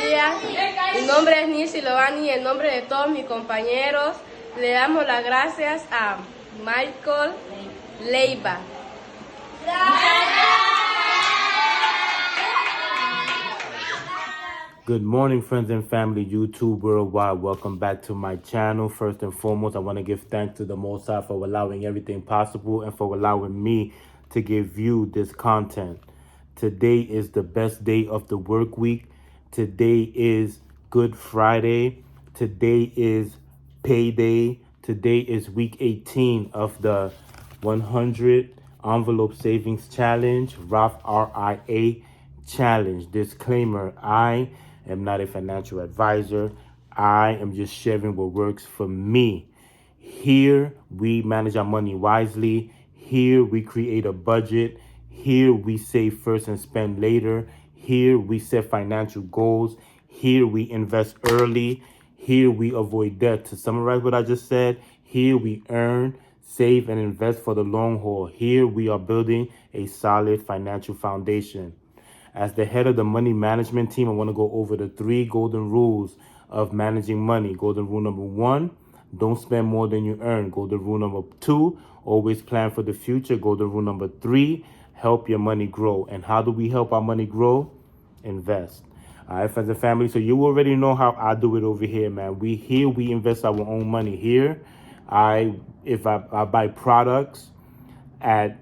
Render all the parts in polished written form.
días. Mi nombre es Nisi Loani y en nombre de todos mis compañeros le damos las gracias a Michael Leiva. Good morning, friends and family, YouTube worldwide. Welcome back to my channel. First and foremost, I want to give thanks to the Most High for allowing everything possible and for allowing me to give you this content. Today is the best day of the work week. Today is Good Friday. Today is payday. Today is week 18 of the 100 Envelope Savings Challenge, Roth RIA Challenge. Disclaimer, I am not a financial advisor. I am just sharing what works for me. Here, we manage our money wisely. Here, we create a budget. Here, we save first and spend later. Here, we set financial goals. Here, we invest early. Here, we avoid debt. To summarize what I just said, here, we earn, save, and invest for the long haul. Here, we are building a solid financial foundation. As the head of the money management team, I want to go over the 3 golden rules of managing money. Golden rule number 1, don't spend more than you earn. Golden rule number 2, always plan for the future. Golden rule number 3, help your money grow. And how do we help our money grow? Invest. All right, friends and family. So you already know how I do it over here, man. We invest our own money. Here, if I buy products at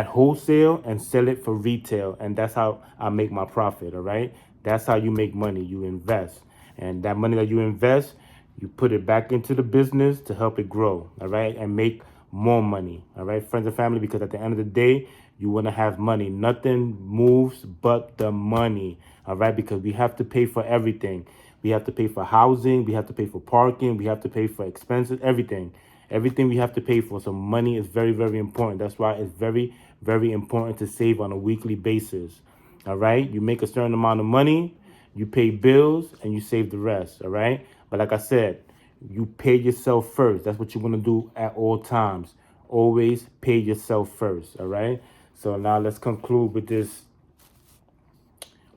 wholesale and sell it for retail, and that's how I make my profit. All right, that's how you make money. You invest, and that money that you invest, you put it back into the business to help it grow. All right, and make more money. All right, friends and family, because at the end of the day, you want to have money. Nothing moves but the money. All right, because we have to pay for everything. We have to pay for housing, we have to pay for parking, we have to pay for expenses, everything we have to pay for. So money is very, very important. That's why it's very, very important to save on a weekly basis. All right, you make a certain amount of money, you pay bills, and you save the rest. All right, but like I said, you pay yourself first. That's what you want to do at all times. Always pay yourself first. All right, so now let's conclude with this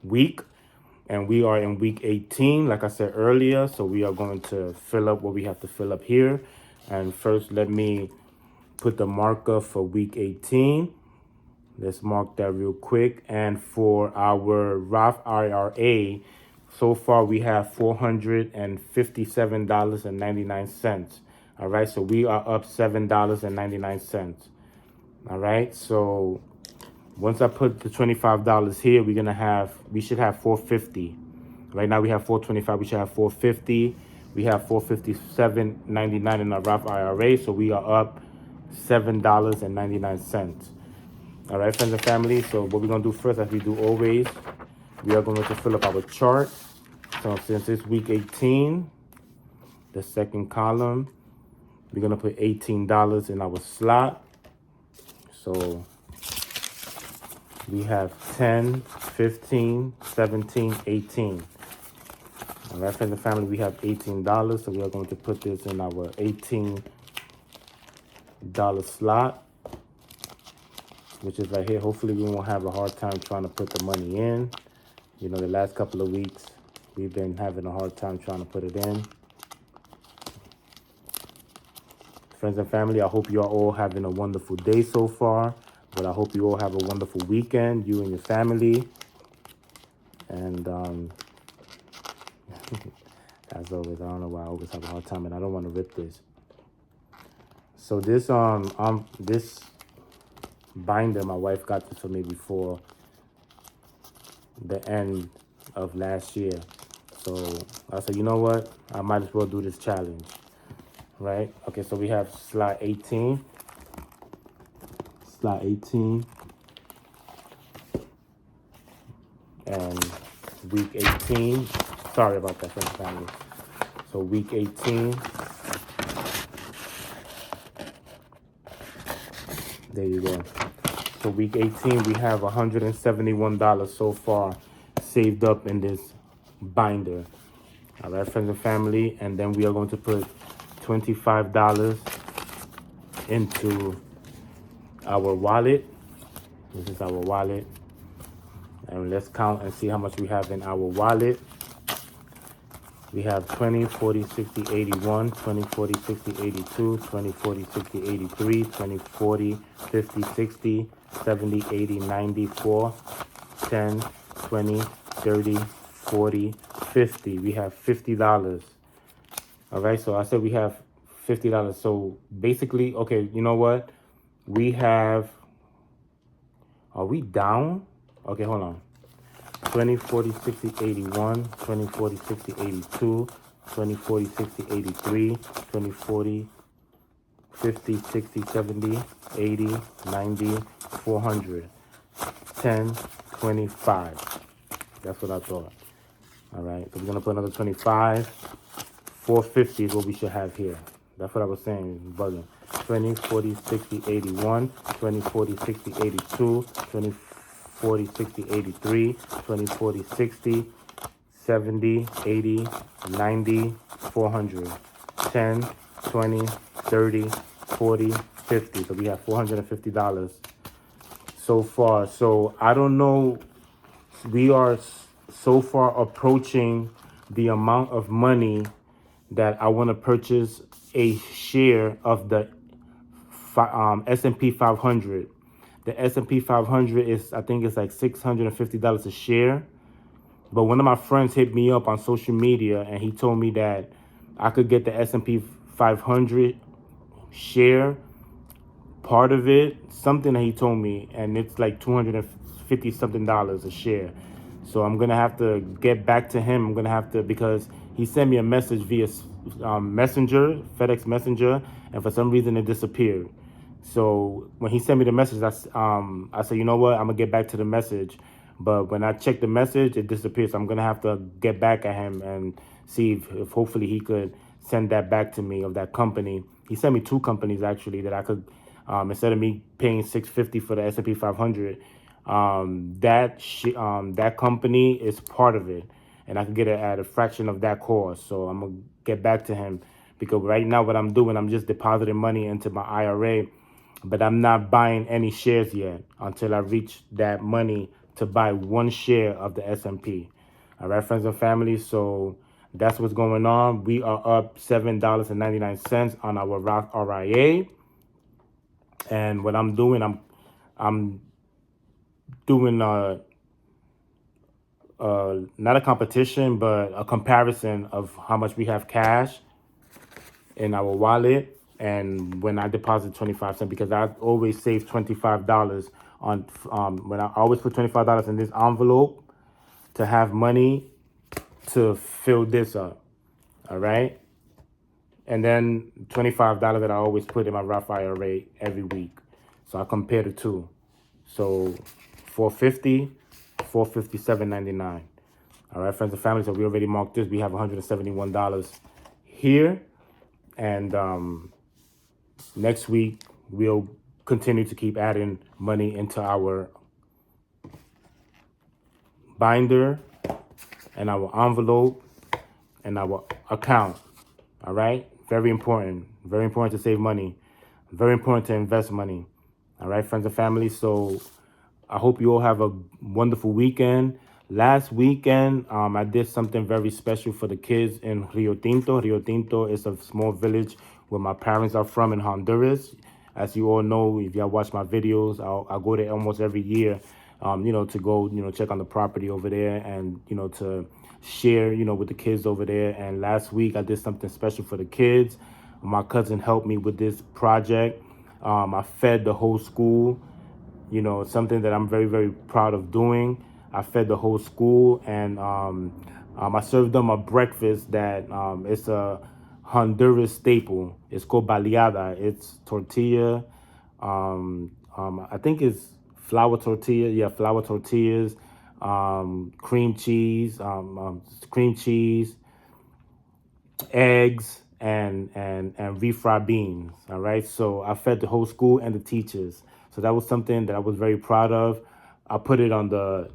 week. And we are in week 18, like I said earlier. So we are going to fill up what we have to fill up here. And first, let me put the marker for week 18. Let's mark that real quick. And for our Roth IRA, so far we have $457.99. All right, so we are up $7.99. All right, so once I put the $25 here, we should have $450. Right now we have $425. We should have $450. We have $457.99 in our Roth IRA, so we are up $7.99. All right, friends and family. So what we're gonna do first, as we do always, we are going to fill up our chart. So since it's week 18, the second column, we're gonna put $18 in our slot. So we have 10, 15, 17, 18. All right, friends and family, we have $18. So we are going to put this in our $18 slot, which is right here. Hopefully we won't have a hard time trying to put the money in. You know, the last couple of weeks, we've been having a hard time trying to put it in. Friends and family, I hope you are all having a wonderful day so far. But I hope you all have a wonderful weekend, you and your family. And as always, I don't know why I always have a hard time, and I don't want to rip this. So this this binder, my wife got this for me before the end of last year. So I said, you know what? I might as well do this challenge, right? Okay, so we have slide 18. Slot 18 and week 18. Sorry about that, friends and family. So week 18. There you go. So week 18, we have $171 so far saved up in this binder. All right, friends and family. And then we are going to put $25 into our wallet. This is our wallet. And let's count and see how much we have in our wallet. We have 20, 40, 60, 81, 20, 40, 60, 82, 20, 40, 60, 83, 20, 40, 50, 60, 70, 80, 94, 10, 20, 30, 40, 50. We have $50. All right, so I said we have $50. So basically, okay, you know what? We have, are we down? Okay, hold on. 20, 40, 60, 81, 20, 40, 60, 82, 20, 40, 60, 83, 20, 40, 50, 60, 70, 80, 90, 400, 10, 25. That's what I thought. All right, so we're gonna put another 25. 450 is what we should have here. That's what I was saying, bugging. 20, 40, 60, 81, 20, 40, 60, 82, 20, 40, 60, 83, 20, 40, 60, 70, 80, 90, 400, 10, 20, 30, 40, 50. So we have $450 so far. So I don't know. We are so far approaching the amount of money that I want to purchase a share of the S&P 500. The S&P 500 is, I think it's like $650 a share. But one of my friends hit me up on social media and he told me that I could get the S&P 500 share, part of it, something that he told me, and it's like $250 something a share. So I'm gonna have to get back to him. I'm gonna have to, because he sent me a message via Messenger, FedEx Messenger, and for some reason it disappeared. So when he sent me the message, I said, you know what, I'm gonna get back to the message. But when I checked the message, it disappeared. So I'm gonna have to get back at him and see if hopefully he could send that back to me, of that company. He sent me 2 companies actually that I could, instead of me paying $650 for the S&P 500, that company is part of it, and I could get it at a fraction of that cost. So I'm gonna get back to him, because right now what I'm doing, I'm just depositing money into my IRA, but I'm not buying any shares yet until I reach that money to buy 1 share of the S&P. All right, friends and family. So that's what's going on. We are up $7.99 on our Roth RIA, and what I'm doing, I'm doing not a competition, but a comparison of how much we have cash in our wallet, and when I deposit 25 cents, because I always save $25 on when I always put $25 in this envelope to have money to fill this up. All right, and then $25 that I always put in my Roth IRA every week. So I compare the two. So $450, $450, $7.99. All right, friends and family. So we already marked this. We have $171 here, and next week we'll continue to keep adding money into our binder and our envelope and our account. All right, very important to save money, very important to invest money. All right, friends and family. So I hope you all have a wonderful weekend. Last weekend, I did something very special for the kids in Rio Tinto. Rio Tinto is a small village where my parents are from in Honduras. As you all know, if y'all watch my videos, I go there almost every year, to go, check on the property over there and, to share, with the kids over there. And last week I did something special for the kids. My cousin helped me with this project. I fed the whole school, something that I'm very, very proud of doing. I fed the whole school, and I served them a breakfast that it's a Honduras staple. It's called baleada. It's tortilla. I think it's flour tortilla. Yeah, flour tortillas, cream cheese, eggs, and refried beans. All right. So I fed the whole school and the teachers. So that was something that I was very proud of. I put it on the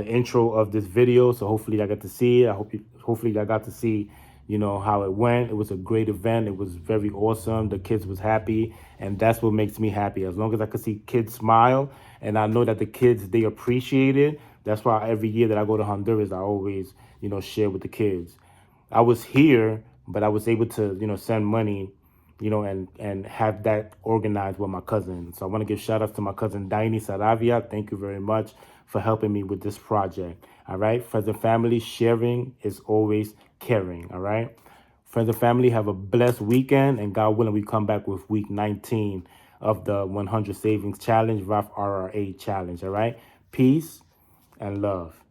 intro of this video, so hopefully I got to see it. Hopefully I got to see, how it went. It was a great event. It was very awesome. The kids was happy, and that's what makes me happy. As long as I could see kids smile, and I know that the kids, they appreciate it, That's why every year that I go to Honduras, I always, share with the kids. I was here, but I was able to, send money, and have that organized with my cousin. So I want to give shout outs to my cousin Daini Saravia. Thank you very much for helping me with this project. All right. Friends and family, sharing is always caring. All right. Friends and family, have a blessed weekend. And God willing, we come back with week 19 of the 100 Savings Challenge, Roth RRA Challenge. All right. Peace and love.